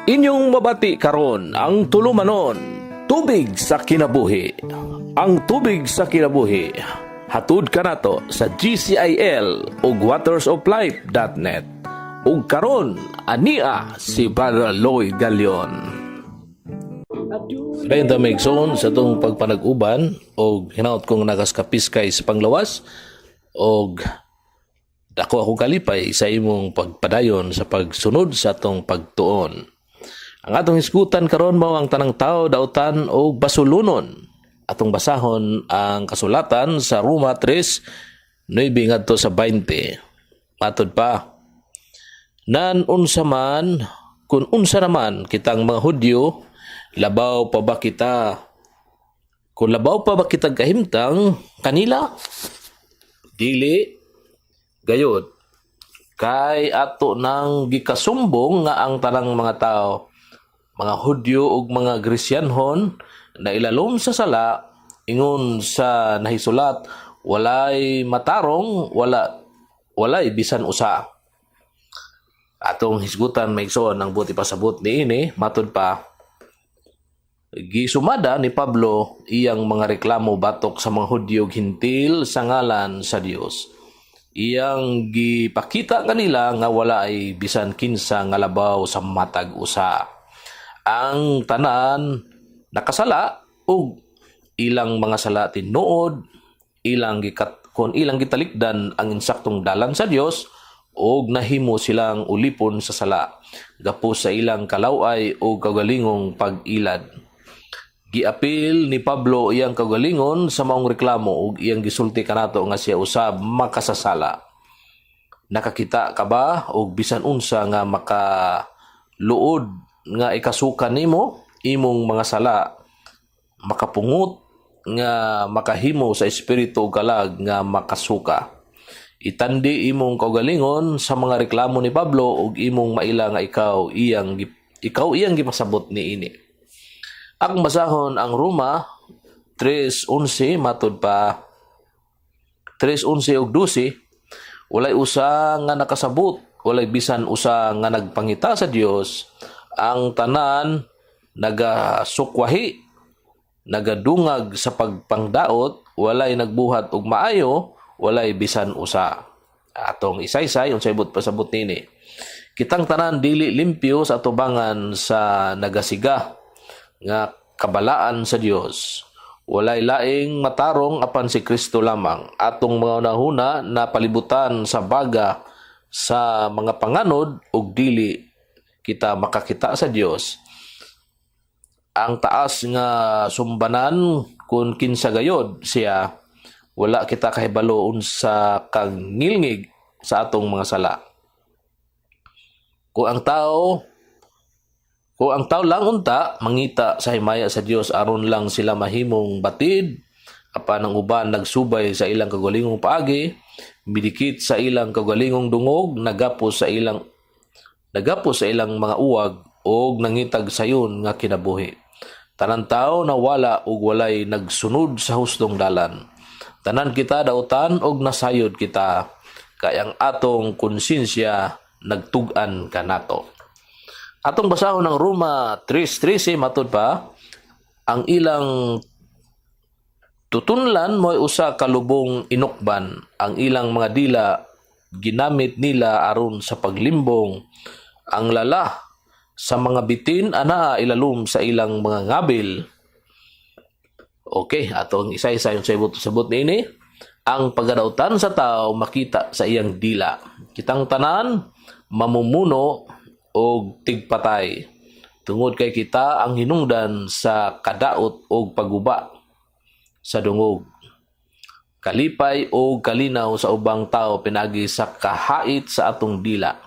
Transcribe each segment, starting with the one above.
Inyong mabati karon ang tulumanon, tubig sa kinabuhi. Ang tubig sa kinabuhi, hatud kanato sa GCIL ug watersoflife.net. Ug karon ania si Brother Lloyd Galion. Dayon ta megson sa tong pagpanag-uban og hinaut kong nagaskapiskay sa panglawas og dako ako kalipay sa imong pagpadayon sa pagsunod sa atong pagtuon. Ang atong hisgutan karon mao ang tanang tao dautan o basulunon. Atong basahon ang kasulatan sa Roma 3:9 ngadto sa 20. Matod pa, nan unsa man kun unsa naman kitang mga Hudyo, labaw pa ba kita? Kung labaw pa ba kita kahimtang kanila? Dili gayud. Kay ato nang gikasumbong nga ang tanang mga tao, mga Hudyo ug mga Grisyanhon na ilalom sa sala ingon sa nahisulat, walay matarong, walay bisan usa. Atong hisgutan maigsoon ang buti pasabot niini, matud pa, gisumada ni Pablo iyang mga reklamo batok sa mga Hudyo ug Hintil sa ngalan sa Dios. Iyang gipakita kanila nga wala ay bisan kinsa nga labaw sa matag usa. Ang tanan nakasala ug ilang mga sala tinuod, kung ilang gitalikdan ang insaktong dalan sa Dios ug nahimo silang ulipon sa sala gapo sa ilang kalaway o kagalingong pag-ilad. Giapil ni Pablo iyang kagalingon sa maong reklamo ug iyang gisulti kanato nga siya usab makasasala. Nakakita ka ba og bisan unsa nga makaluod nga ikasukan nimo imong mga sala, makapungot nga makahimo sa espiritu kalag nga makasuka. Itandi imong kaugalingon sa mga reklamo ni Pablo ug imong maila nga ikaw iyang gipasabot niini. Ang basahon ang Roma 3:11 matud pa 3:11 ug 12, walay usa nga nakasabot, walay bisan usa nga nagpangita sa Dios. Ang tanan nagasukwahi, nagadungag sa pagpangdaot, walay nagbuhat og maayo, walay bisan usa. Atong isaysay unsay pasabot nini. Kitang tanan dili limpyo sa atubangan sa nagasiga nga kabalaan sa Dios. Walay laing matarong apan si Kristo lamang. Atong mga unahuna na palibutan sa baga sa mga panganod ug dili kita makakita sa Dios. Ang taas nga sumbanan kung kinsa gayod siya, wala kita kahibalo unsa kang ngilngig sa atong mga sala. Kung ang tao lang unta mangita sa himaya sa Dios aron lang sila mahimong batid, apan ang uban nagsubay sa ilang kagalingong paagi, midikit sa ilang kagalingong dungog, nagapos sa ilang mga uwag o nangitag sayon nga kinabuhi. Tanan tao na wala ug walay nagsunod sa hustong dalan. Tanan kita dautan og nasayod kita, kay ang atong konsensya nagtug-an kanato. Atong basahon ng Roma 3:13 matud pa, ang ilang tutunlan mo'y usa ka lubong inukban, ang ilang mga dila ginamit nila aron sa paglimbong. Ang lala sa mga bitin anaa ilalom sa ilang mga ngabil. Okay, atong isa-isa yung sabot niini. Ang paggadautan sa tao makita sa iyang dila. Kitang tanan mamumuno og tigpatay. Tungod kay kita ang hinungdan sa kadaot og paguba sa dungog. Kalipay o kalinaw sa ubang tao pinagi sa kahait sa atong dila.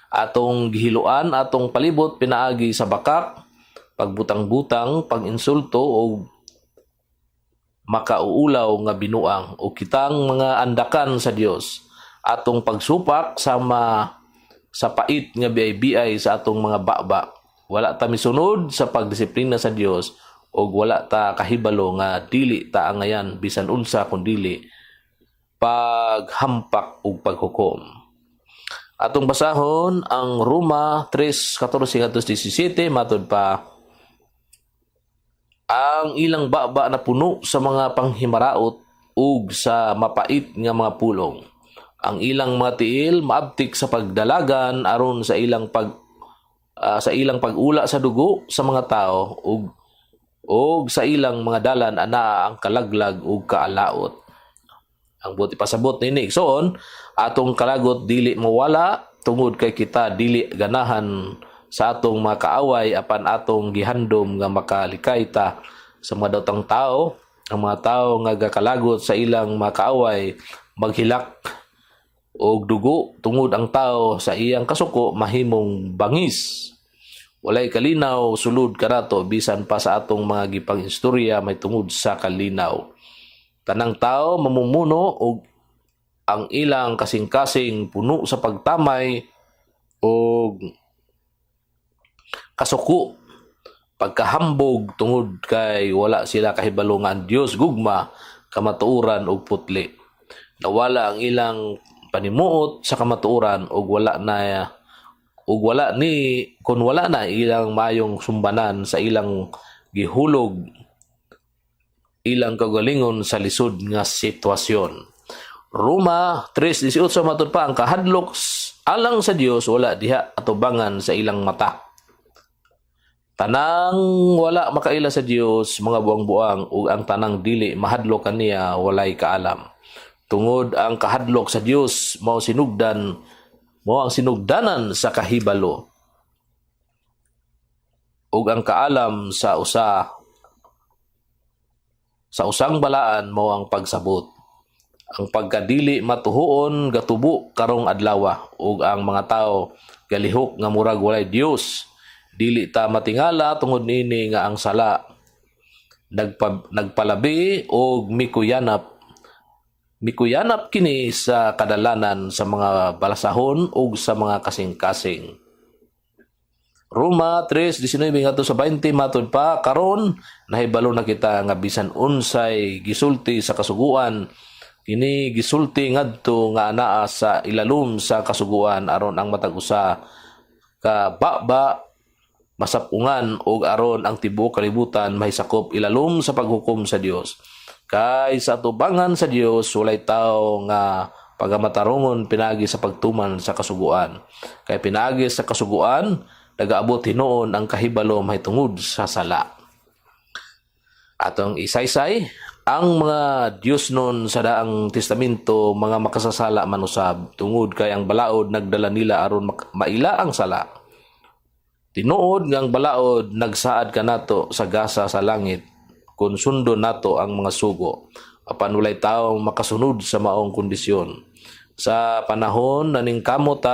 Atong gihiluan, atong palibot pinaagi sa bakak, pagbutang-butang, pag-insulto o makauulaw nga binuang o kitang mga andakan sa Dios. Atong pagsupak sa pait nga biyay-biyay sa atong mga baba. Wala ta misunod sa pagdisiplina sa Dios o wala ta kahibalo nga dili ta angayan bisan unsa kun dili paghampak ug paghukom. Atong basahon ang Roma 3:14-17 matud pa, ang ilang baba na puno sa mga panghimaraot ug sa mapait nga mga pulong. Ang ilang mga tiil maabtik sa pagdalagan aron sa ilang pag-ula sa dugo sa mga tao ug sa ilang mga dalan ana ang kalaglag ug kaalaot. Ang buti pasabot nini igsoon, atong kalagot dili mawala tungod kay kita dili ganahan sa atong mga kaaway apan atong gihandom nga makalikay ta sa mga daotang tao. Ang mga tao nga gakalagot sa ilang mga kaaway maghilak og dugo tungod ang tao sa iyang kasuko mahimong bangis. Walay kalinaw sulod kanato bisan pa sa atong mga gipang istorya may tungod sa kalinaw. Tanang tao mamumuno og ang ilang kasing-kasing puno sa pagtamay og kasuko, pagkahambog tungod kay wala sila kahibalo nga ang Dios gugma, kamatuoran ug putli. Nawala ang ilang panimuot sa kamatuoran ug wala na ilang mayong sumbanan sa ilang gihulog ilang kagalingon sa lisod nga sitwasyon. Roma 3:18 matud pa, ang kahadlok alang sa Dios wala diha atubangan sa ilang mata. Tanang wala makaila sa Dios mga buang-buang ug ang tanang dili mahadlok kaniya walay kaalam. Tungod ang kahadlok sa Dios mao ang sinugdanan sa kahibalo ug ang kaalam sa usang balaan mao ang pagsabot. Ang pagkadili matuhuon gatubo karong adlaw ug ang mga tawo galihok nga murag walay Dios. Dili ta matingala tungod nini nga ang sala nagpalabi og mikuyanap kini sa kadalanan sa mga balasahon ug sa mga kasing-kasing. Roma 3:19-20 matud pa, karon nahibalo na kita nga bisan unsay gisulti sa kasuguan kini gisulti ngadto nga anaa sa ilalom sa kasuguan aron ang matag usa ka baba masapungan ug aron ang tibuok kalibutan mahisakop ilalom sa paghukom sa Dios. Kay sa atubangan sa Dios walay tawo nga pagamatarungon pinagi sa pagtuman sa kasuguan. Kay pinagi sa kasuguan nagaabot hinuon ang kahibalo mahitungod sa sala. Atong isaysay ang mga Dios nun sa daang testamento mga makasasala man usab tungod kay ang balaod nagdala nila aron maila ang sala. Tinuod nga ang balaod nagsaad kanato sa gasa sa langit kung sundo nato ang mga sugo apan walay taong makasunod sa maong kondisyon. Sa panahon na ningkamot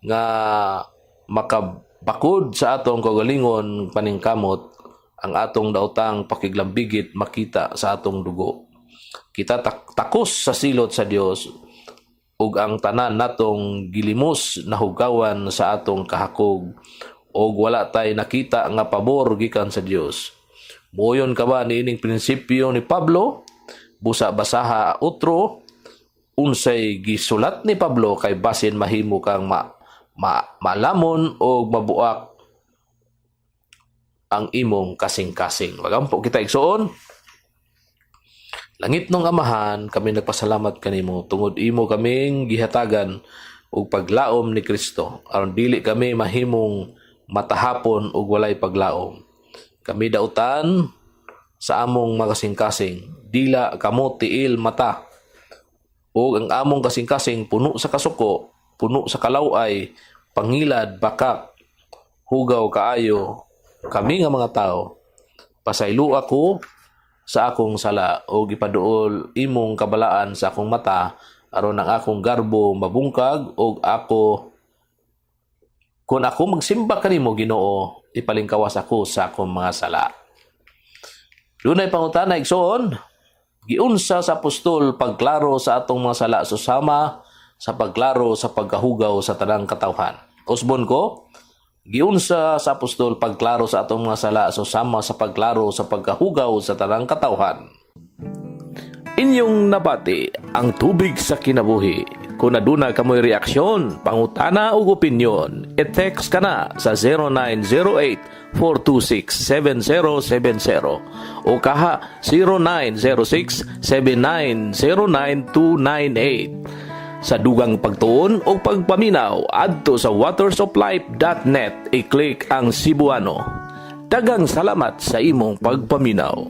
nga makabakod sa atong kagalingon paningkamot, ang atong daotang pakiglambigit makita sa atong dugo. Kita takos sa silot sa Dios ug ang tanan natong gilimos na hugawan sa atong kahakog ug wala tay nakita nga pabor gikan sa Dios. Muyon ka ba niining prinsipyo ni Pablo? Busa basaha utro unsay gisulat ni Pablo kay basin mahimo kang malamon o mabuak ang imong kasing-kasing. Magampo kita igsoon. Langit nung Amahan, kami nagpasalamat kanimo tungod imo kaming gihatagan og paglaom ni Kristo aron dili kami mahimong matahapon og walay paglaom. Kami dautan sa among mga kasing-kasing, dila kamo tiil mata. O ang among kasing-kasing puno sa kasuko, puno sa kalaway, pangilad, bakak, hugaw kaayo, kami nga mga tao. Pasaylo ako sa akong sala o gipaduol imong kabalaan sa akong mata aron ang akong garbo mabungkag o kung ako magsimba kanimo Ginoo, ipalingkawas ako sa akong mga sala. Dunay pangutana igsoon, giunsa sa apostol pagklaro sa atong mga sala susama sa pagklaro sa pagkahugaw sa tanang katawhan. Usbon ko, giunsa sa apostol pagklaro sa atong mga sala susama sa pagklaro sa pagkahugaw sa tanang katawhan. Inyong nabati ang tubig sa kinabuhi. Kung naduna kamoy reaksyon, pangutana o opinyon, e-text ka na sa 0908-426-7070 o kaha 0906-7909-298. Sa dugang pagtuon o pagpaminaw, adto sa watersoflife.net, i-click ang Cebuano. Dagang salamat sa imong pagpaminaw.